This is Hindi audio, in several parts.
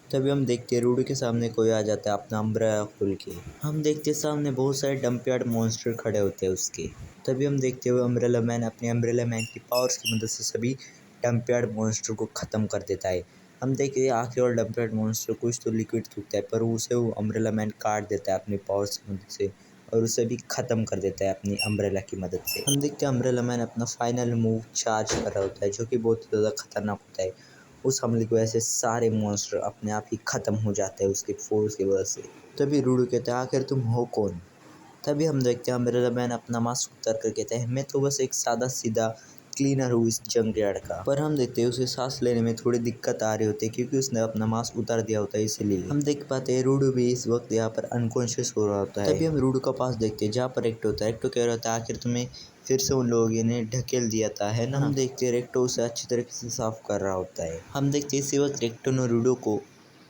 तभी हम देखते हैं रूडो के सामने कोई आ जाता है अपना अम्ब्रेला खोल के। हम देखते हैं सामने बहुत सारे डंपयार्ड मॉन्स्टर खड़े होते हैं उसके। तभी हम देखते हुए अम्ब्रेला मैन अपने अम्ब्रेला मैन की पावर्स की मदद से सभी डंपयार्ड मॉन्स्टर को ख़त्म कर देता है। हम देखते हैं आखिरी और डंपयार्ड मॉन्स्टर कुछ तो लिक्विड थूकता है, पर उसे वो अम्ब्रेला मैन काट देता है अपनी पावर्स की मदद से और उसे भी ख़त्म कर देता है अपनी अम्ब्रेला की मदद से। हम देखते हैं अम्ब्रेला मैन अपना फाइनल मूव चार्ज कर रहा होता है, जो कि बहुत ज़्यादा खतरनाक होता है। उस हमले की वजह से सारे मॉन्स्टर अपने आप ही ख़त्म हो जाते हैं उसके फोर्स की वजह से। तभी रूडो कहता है आखिर तुम हो कौन। तभी हम देखते हैं अम्ब्रेला मैन अपना मास्क उतार कर कहता है मैं तो बस एक सादा सीधा क्लीनर हूँ इस जंकयार्ड का। पर हम देखते हैं उसे सांस लेने में थोड़ी दिक्कत आ रही होती है क्योंकि उसने अपना मास्क उतार दिया होता है, इसीलिए हम देख पाते हैं रूडो भी इस वक्त यहाँ पर अनकॉन्शियस हो रहा होता है। तभी हम रूडो का पास देखते हैं जहाँ पर रेक्टो होता है। रेक्टो कह रहा होता है आखिर तुम्हें फिर से उन लोगों ने ढकेल दिया था, है ना। हम देखते हैं रेक्टो उसे अच्छी तरीके से साफ कर रहा होता है। हम देखते हैं इसी वक्त रेक्टो ने रूडो को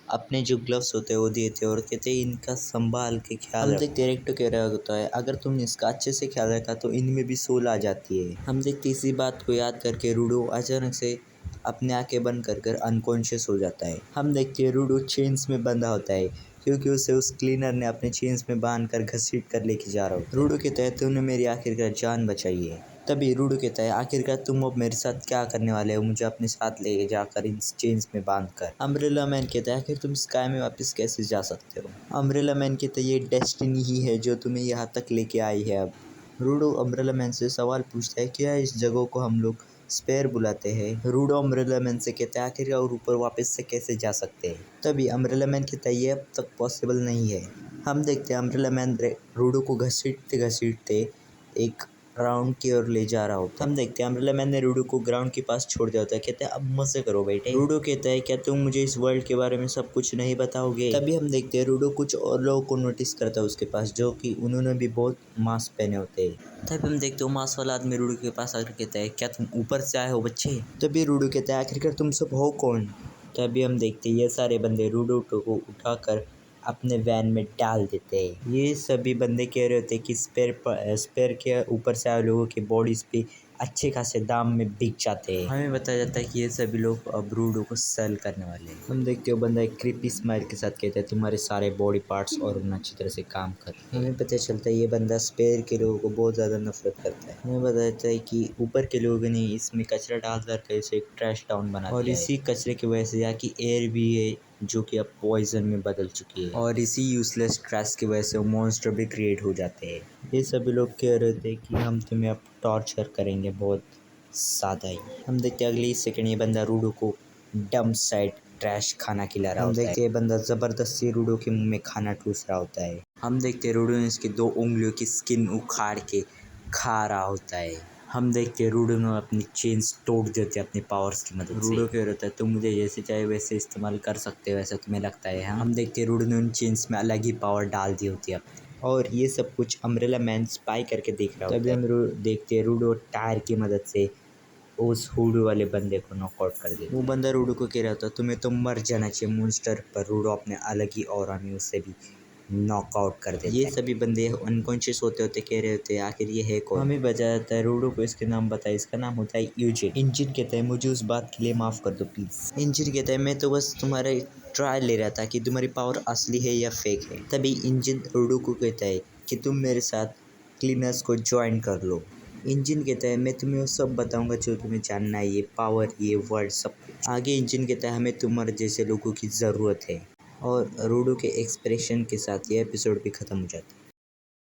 अपने जो ग्लव्स होते हैं वो दिए थे और कहते हैं इनका संभाल के ख्याल। हम देखते हैं रेक्टो कह रहा होता है अगर तुमने इसका अच्छे से ख्याल रखा तो इनमें भी सोल आ जाती है। हम देखते इसी बात को याद करके रूडो अचानक से अपने आंखें बंद कर अनकॉन्शियस हो जाता है। हम देखते हैं रूडो चेन्स में बंधा होता है क्योंकि उसे उस क्लीनर ने अपने चेन्स में बांध कर घसीट कर लेके जा रहा होता है। रूडो कहता है तुमने मेरी आखिरकार जान बचाई है। तभी रूडो कहता है आखिरकार तुम अब मेरे साथ क्या करने वाले हो, मुझे अपने साथ ले जाकर इन चेन्स में बांध कर। अम्ब्रेला मैन कहता है आखिर तुम स्काई में वापस कैसे जा सकते हो। अम्ब्रेला मैन कहता है ये डेस्टिनी ही है जो तुम्हें यहाँ तक लेके आई है। अब रूडो अम्ब्रेला मैन से सवाल पूछता है क्या इस जगह को हम लोग स्पेयर बुलाते हैं। रूडो अम्ब्रेला मैन से कहता है आखिर और ऊपर वापस से कैसे जा सकते हैं। तभी अम्ब्रेला मैन कहता है ये अब तक पॉसिबल नहीं है। हम देखते हैं अम्ब्रेला मैन रूडो को घसीटते घसीटते एक ग्राउंड की ओर ले जा रहा होता है। हम देखते हैं अम्ब्रेला मैन ने रूडो को ग्राउंड के पास छोड़ दिया होता है। कहते हैं अब मजे करो बेटे। रूडो कहता है क्या तुम मुझे इस वर्ल्ड के बारे में सब कुछ नहीं बताओगे। तभी हम देखते हैं रूडो कुछ और लोगों को नोटिस करता है उसके पास, जो कि उन्होंने भी बहुत मास्क पहने होते हैं। तभी हम देखते हो मास्क वाला आदमी रूडो के पास आकर कहता है क्या तुम ऊपर से आए हो बच्चे। तभी रूडो कहता है आखिरकार तुम सब हो कौन। तभी हम देखते हैं ये सारे बंदे रूडो को उठाकर अपने वैन में डाल देते हैं। ये सभी बंदे कह रहे होते हैं कि स्पेयर के ऊपर से आए लोगों की बॉडीज़ पे अच्छे खासे दाम में बिक जाते हैं। हमें बताया जाता है कि ये सभी लोग अब रूडो को सेल करने वाले हैं। हम देखते हो बंदा एक क्रीपी स्माइल के साथ कहता है तुम्हारे सारे बॉडी पार्ट्स और अच्छी तरह से काम कर रहे हैं। हमें पता चलता है ये बंदा स्पेयर के लोगों को बहुत ज़्यादा नफरत करता है। हमें बताया जाता है कि ऊपर के लोगों ने इसमें कचरा डाल कर इसे एक ट्रैश टाउन बना दिया और इसी कचरे की वजह से यहाँ की एयर भी है जो कि अब पॉइजन में बदल चुकी है और इसी यूजलेस ट्रैश की वजह से मॉन्स्टर भी क्रिएट हो जाते हैं। ये सभी लोग कह रहे थे कि हम तुम्हें अब टॉर्चर करेंगे बहुत ज़्यादा ही। हम देखते हैं अगले सेकंड ये बंदा रूडो को डम साइड ट्रैश खाना खिला रहा होता है। हम देखते हैं बंदा ज़बरदस्ती रूडो के मुंह में खाना ठूस रहा होता है। हम देखते हैं रूडो ने इसकी 2 उंगलियों की स्किन उखाड़ के खा रहा होता है। हम देखते हैं रूडो ने अपनी चेन्स तोड़ देते हैं अपनी पावर्स की मदद से। रूडो कह रहा है तुम मुझे जैसे चाहे वैसे इस्तेमाल कर सकते हो, ऐसा तुम्हें लगता है। हम देखते हैं रूडो ने उन चेन्स में अलग ही पावर डाल दी होती है और ये सब कुछ अम्ब्रेला मैन स्पाई करके देख रहा होता है। तभी हम देखते हैं रूडो टायर की मदद से उस हुडू वाले बंदे को नॉकआउट कर दे। वो बंदा रूडो को कह रहा था तुम्हें तो मर जाना चाहिए मॉन्स्टर, पर रूडो अपने अलग ही ऑरा में उससे भी नॉकआउट कर देता है। ये सभी बंदे अनकॉन्शियस होते होते कह रहे होते हैं आखिर ये है कौन। हमें बताया जाता है रूडो को इसके नाम बताया, इसका नाम होता है यूजिन। इंजिन कहता है मुझे उस बात के लिए माफ़ कर दो प्लीज़। इंजिन कहता है मैं तो बस तुम्हारा ट्रायल ले रहा था कि तुम्हारी पावर असली है या फेक है। तभी इंजिन रूडो को कहता है कि तुम मेरे साथ क्लीनर्स को ज्वाइन कर लो। इंजन कहता है मैं तुम्हें वो सब बताऊंगा जो तुम्हें जानना है, ये पावर, ये वर्ड, सब कुछ। आगे इंजन कहता है हमें तुम्हारे जैसे लोगों की ज़रूरत है और रूडो के एक्सप्रेशन के साथ ये एपिसोड भी ख़त्म हो जाता है।